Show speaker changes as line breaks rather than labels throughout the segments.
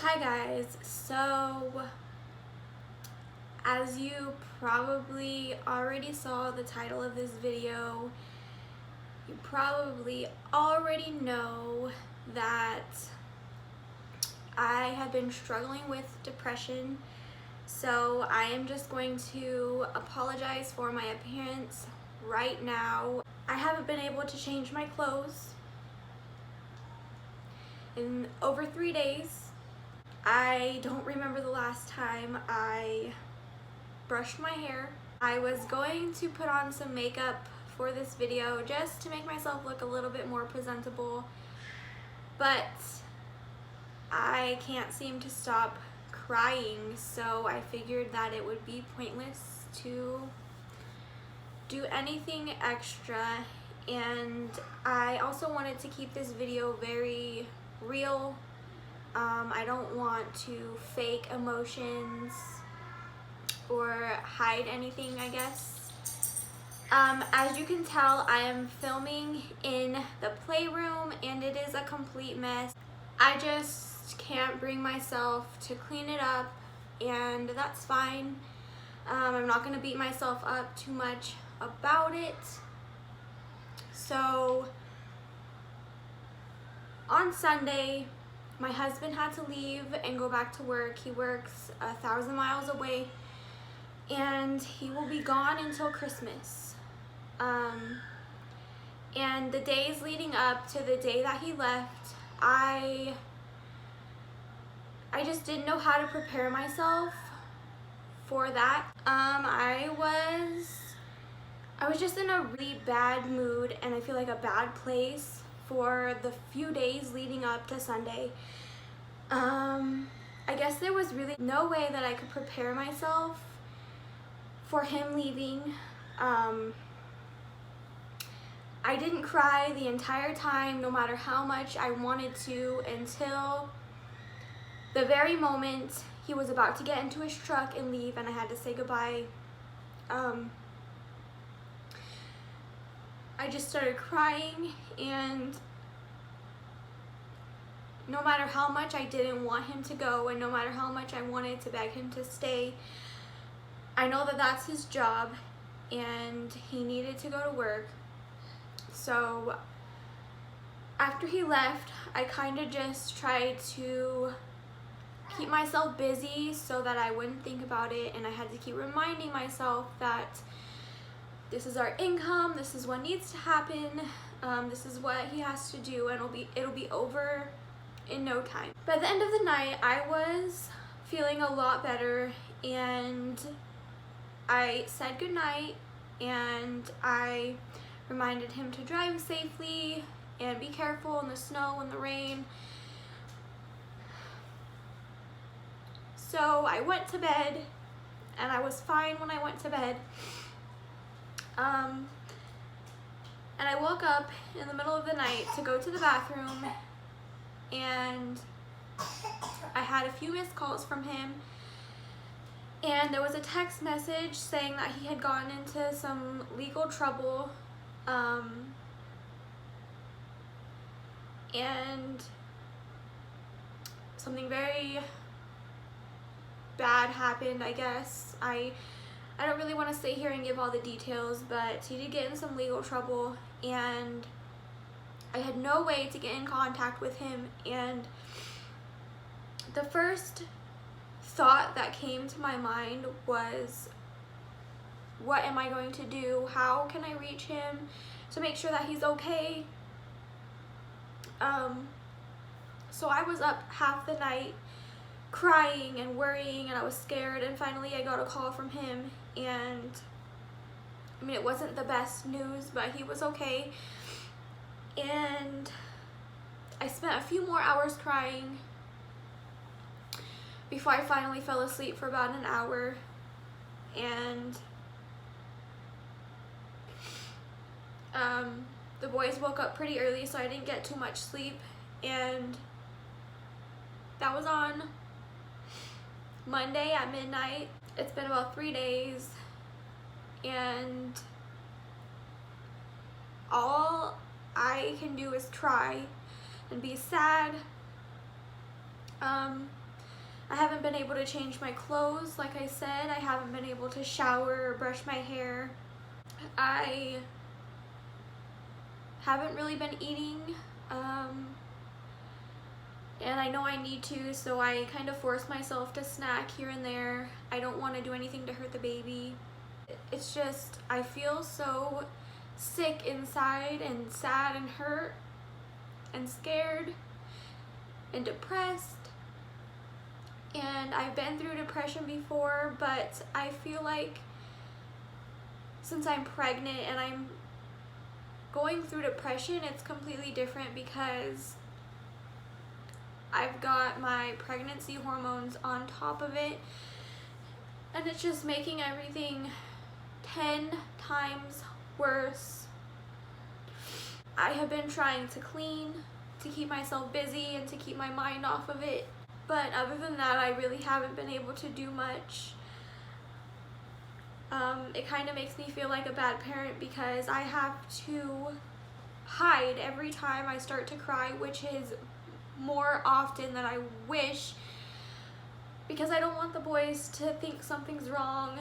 Hi guys, so as you probably already saw the title of this video, you probably already know that I have been struggling with depression. So I am just going to apologize for my appearance right now. I haven't been able to change my clothes in over 3 days. I don't remember the last time I brushed my hair. I was going to put on some makeup for this video just to make myself look a little bit more presentable, but I can't seem to stop crying, so I figured that it would be pointless to do anything extra, and I also wanted to keep this video very real. I don't want to fake emotions or hide anything, I guess. As you can tell, I am filming in the playroom and it is a complete mess. I just can't bring myself to clean it up, and that's fine. I'm not going to beat myself up too much about it. So on Sunday, my husband had to leave and go back to work. He works 1,000 miles away and he will be gone until Christmas. And the days leading up to the day that he left, I just didn't know how to prepare myself for that. I was just in a really bad mood, and I feel like a bad place for the few days leading up to Sunday. I guess there was really no way that I could prepare myself for him leaving. I didn't cry the entire time, no matter how much I wanted to, until the very moment he was about to get into his truck and leave and I had to say goodbye. I just started crying, and no matter how much I didn't want him to go and no matter how much I wanted to beg him to stay, I know that that's his job and he needed to go to work. So after he left, I kind of just tried to keep myself busy so that I wouldn't think about it, and I had to keep reminding myself that this is our income, this is what needs to happen, this is what he has to do, and it'll be over in no time. By the end of the night, I was feeling a lot better, and I said goodnight, and I reminded him to drive safely and be careful in the snow and the rain. So I went to bed, and I was fine when I went to bed. And I woke up in the middle of the night to go to the bathroom, and I had a few missed calls from him, and there was a text message saying that he had gotten into some legal trouble, and something very bad happened, I guess. I don't really want to stay here and give all the details, but he did get in some legal trouble, and I had no way to get in contact with him. And the first thought that came to my mind was, what am I going to do? How can I reach him to make sure that he's okay? So I was up half the night crying and worrying, and I was scared, and finally I got a call from him, and I mean, it wasn't the best news, but he was okay. And I spent a few more hours crying before I finally fell asleep for about an hour, and the boys woke up pretty early, so I didn't get too much sleep, and that was on Monday at midnight. It's been about 3 days, and all I can do is try and be sad. I haven't been able to change my clothes, like I said. I haven't been able to shower or brush my hair. I haven't really been eating, and I know I need to, so I kind of force myself to snack here and there. I don't want to do anything to hurt the baby. It's just, I feel so sick inside and sad and hurt and scared and depressed. And I've been through depression before, but I feel like since I'm pregnant and I'm going through depression, it's completely different because I've got my pregnancy hormones on top of it, and it's just making everything 10 times worse. I have been trying to clean, to keep myself busy and to keep my mind off of it, but other than that, I really haven't been able to do much. It kind of makes me feel like a bad parent because I have to hide every time I start to cry, which is more often than I wish, because I don't want the boys to think something's wrong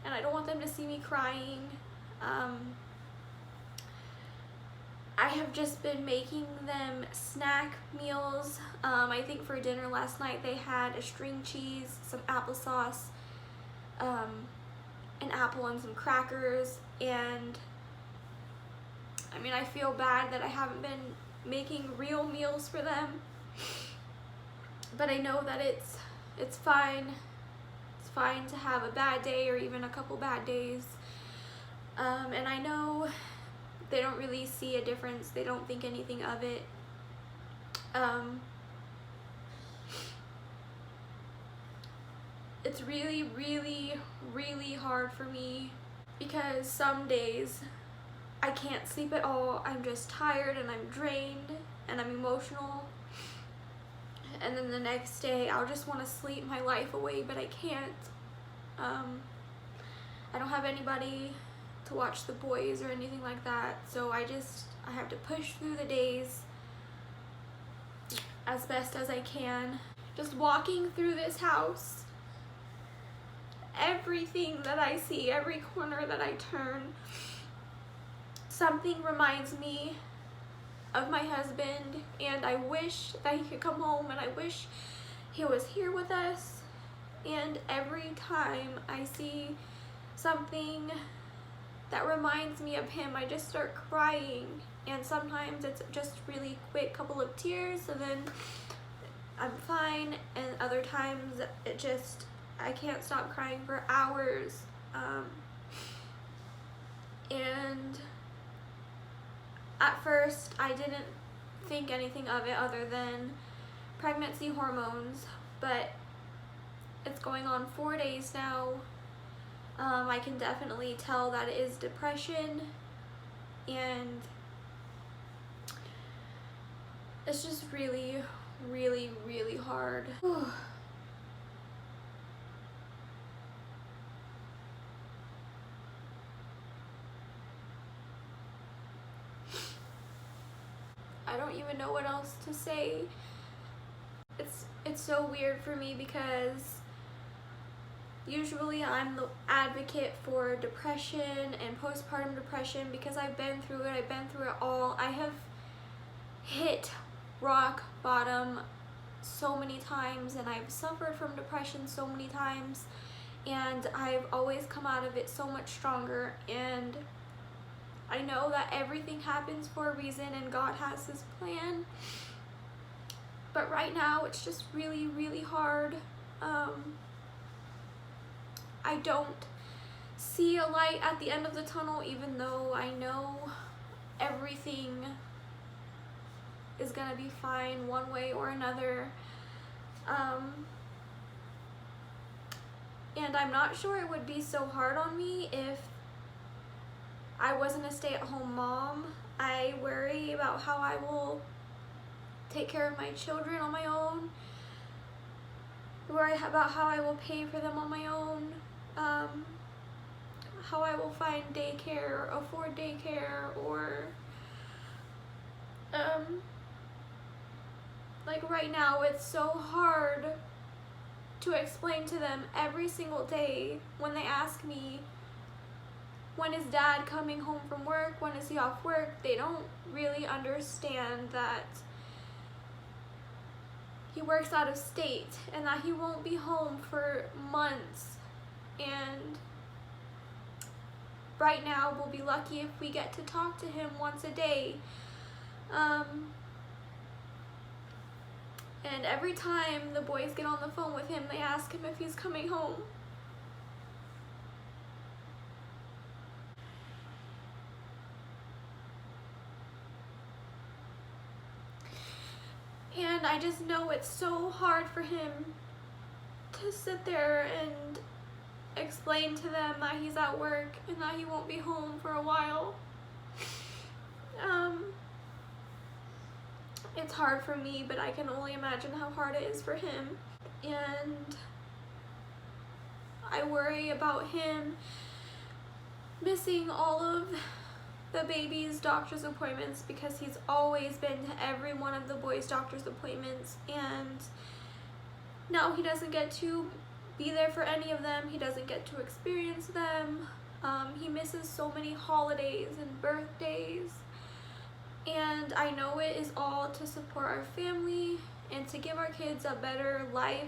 and I don't want them to see me crying. I have just been making them snack meals. I think for dinner last night they had a string cheese, some applesauce, an apple and some crackers, and I mean, I feel bad that I haven't been making real meals for them, but I know that it's fine. It's fine to have a bad day or even a couple bad days, and I know they don't really see a difference. They don't think anything of it. It's really, really, really hard for me because some days I can't sleep at all. I'm just tired and I'm drained and I'm emotional. And then the next day I'll just want to sleep my life away, but I can't. I don't have anybody to watch the boys or anything like that, so I have to push through the days as best as I can. Just walking through this house, everything that I see, every corner that I turn, something reminds me of my husband, and I wish that he could come home, and I wish he was here with us. And every time I see something that reminds me of him, I just start crying, and sometimes it's just really quick couple of tears and then I'm fine, and other times it just, I can't stop crying for hours. And at first I didn't think anything of it other than pregnancy hormones, but it's going on 4 days now. I can definitely tell that it is depression, and it's just really, really, really hard. I don't even know what else to say. It's so weird for me because usually I'm the advocate for depression and postpartum depression because I've been through it. I've been through it all. I have hit rock bottom so many times, and I've suffered from depression so many times, and I've always come out of it so much stronger. And I know that everything happens for a reason and God has His plan, but right now it's just really, really hard. I don't see a light at the end of the tunnel, even though I know everything is gonna be fine one way or another. And I'm not sure it would be so hard on me if I wasn't a stay-at-home mom. I worry about how I will take care of my children on my own. I worry about how I will pay for them on my own. How I will find daycare or afford daycare, or like right now it's so hard to explain to them every single day when they ask me, when is dad coming home from work? When is he off work? They don't really understand that he works out of state and that he won't be home for months. And right now we'll be lucky if we get to talk to him once a day. And every time the boys get on the phone with him, they ask him if he's coming home. And I just know it's so hard for him to sit there and explain to them that he's at work and that he won't be home for a while. It's hard for me, but I can only imagine how hard it is for him. And I worry about him missing all of the baby's doctor's appointments because he's always been to every one of the boys' doctor's appointments, and now he doesn't get to be there for any of them. He doesn't get to experience them. He misses so many holidays and birthdays, and I know it is all to support our family and to give our kids a better life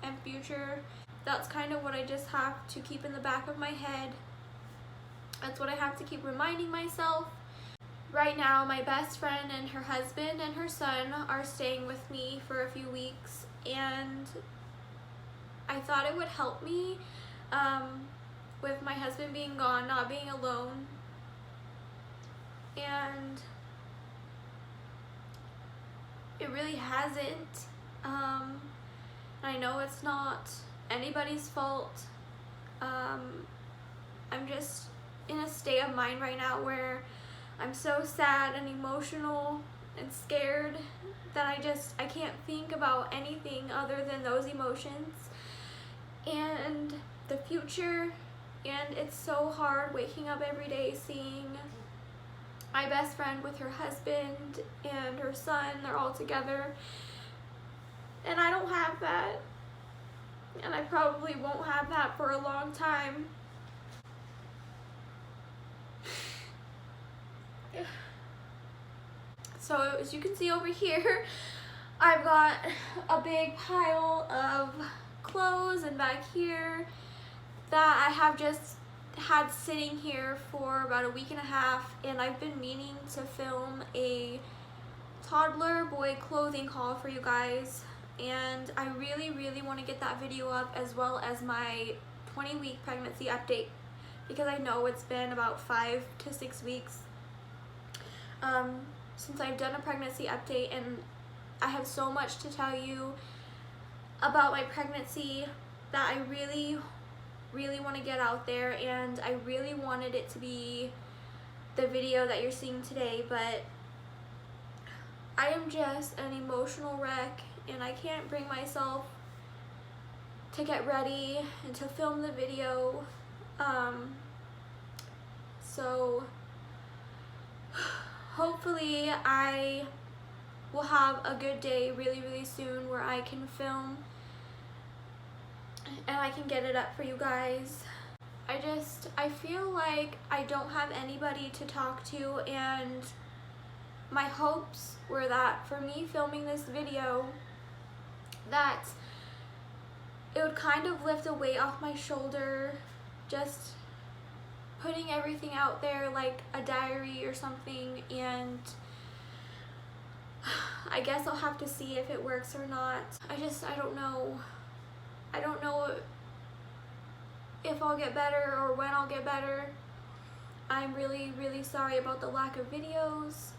and future. That's kind of what I just have to keep in the back of my head. That's what I have to keep reminding myself. Right now, my best friend and her husband and her son are staying with me for a few weeks, and I thought it would help me with my husband being gone, not being alone. And it really hasn't. I know it's not anybody's fault. I'm just in a state of mind right now where I'm so sad and emotional and scared that I can't think about anything other than those emotions and the future. And it's so hard waking up every day seeing my best friend with her husband and her son, they're all together, and I don't have that, and I probably won't have that for a long time. So as you can see over here, I've got a big pile of clothes, and back here that I have just had sitting here for about a week and a half, and I've been meaning to film a toddler boy clothing haul for you guys, and I really want to get that video up, as well as my 20-week pregnancy update, because I know it's been about 5 to 6 weeks since I've done a pregnancy update, and I have so much to tell you about my pregnancy that I really want to get out there, and I really wanted it to be the video that you're seeing today, but I am just an emotional wreck, and I can't bring myself to get ready and to film the video. So hopefully I will have a good day really soon where I can film and I can get it up for you guys. I feel like I don't have anybody to talk to, and my hopes were that for me filming this video, that it would kind of lift a weight off my shoulder, just putting everything out there like a diary or something, and I guess I'll have to see if it works or not. I don't know. I don't know if I'll get better or when I'll get better. I'm really sorry about the lack of videos,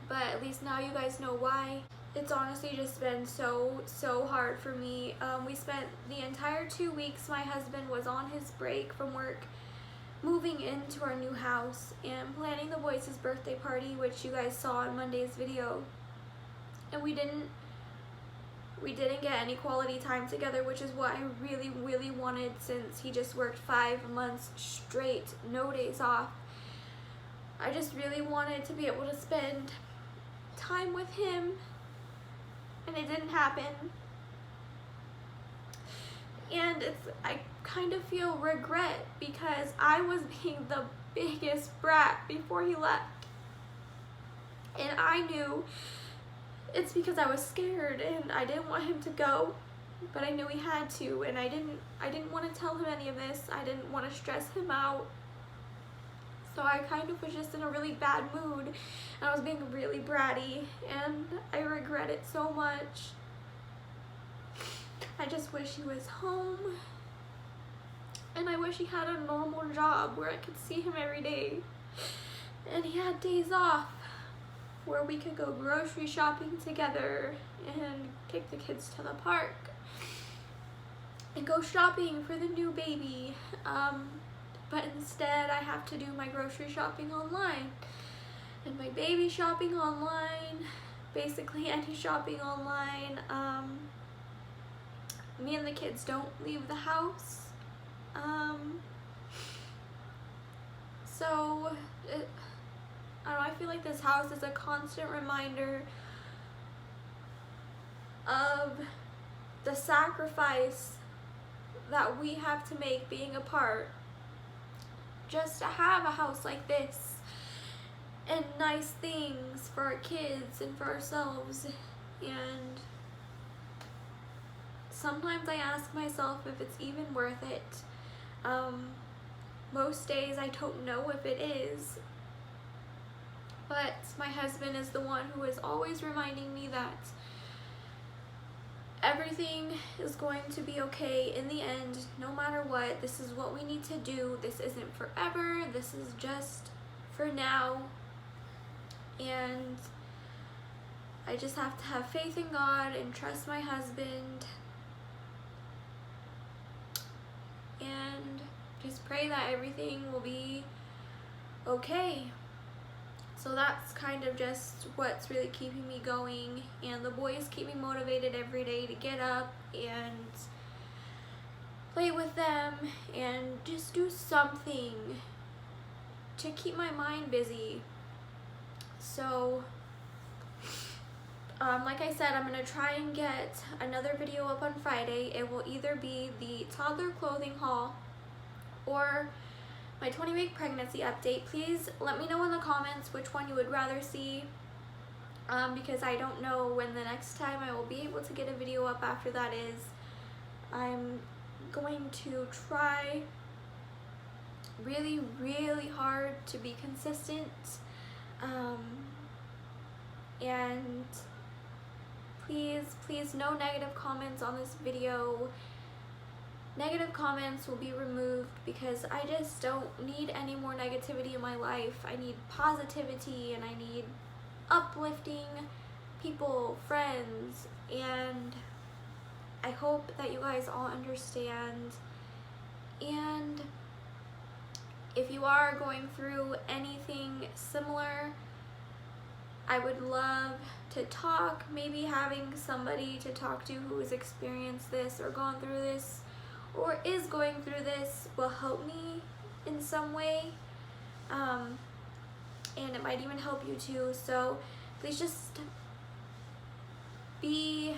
but at least now you guys know why. It's honestly just been so hard for me. We spent the entire 2 weeks my husband was on his break from work, moving into our new house and planning the boys' birthday party, which you guys saw in Monday's video, and we didn't get any quality time together, which is what I really wanted, since he just worked 5 months straight, no days off. I just really wanted to be able to spend time with him, and it didn't happen. And I kind of feel regret because I was being the biggest brat before he left. And I knew it's because I was scared and I didn't want him to go, but I knew he had to, and I didn't want to tell him any of this. I didn't want to stress him out. So I kind of was just in a really bad mood, and I was being really bratty, and I regret it so much. I just wish he was home, and I wish he had a normal job where I could see him every day, and he had days off where we could go grocery shopping together and take the kids to the park and go shopping for the new baby. But instead I have to do my grocery shopping online and my baby shopping online, basically any shopping online. Me and the kids don't leave the house. I don't know, I feel like this house is a constant reminder of the sacrifice that we have to make being apart just to have a house like this and nice things for our kids and for ourselves. And sometimes I ask myself if it's even worth it. Most days I don't know if it is, but my husband is the one who is always reminding me that everything is going to be okay in the end, no matter what. This is what we need to do. This isn't forever. This is just for now. And I just have to have faith in God and trust my husband and just pray that everything will be okay. So that's kind of just what's really keeping me going, and the boys keep me motivated every day to get up and play with them and just do something to keep my mind busy. So like I said, I'm going to try and get another video up on Friday. It will either be the toddler clothing haul or my 20-week pregnancy update. Please let me know in the comments which one you would rather see, because I don't know when the next time I will be able to get a video up after that is. I'm going to try really, really hard to be consistent, and please no negative comments on this video. Negative comments will be removed because I just don't need any more negativity in my life. I need positivity and I need uplifting people, friends, and I hope that you guys all understand. And if you are going through anything similar, I would love to talk. Maybe having somebody to talk to who has experienced this or gone through this or is going through this will help me in some way, and it might even help you too. So please just be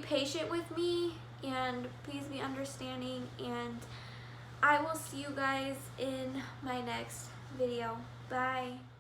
patient with me, and please be understanding, and I will see you guys in my next video. Bye.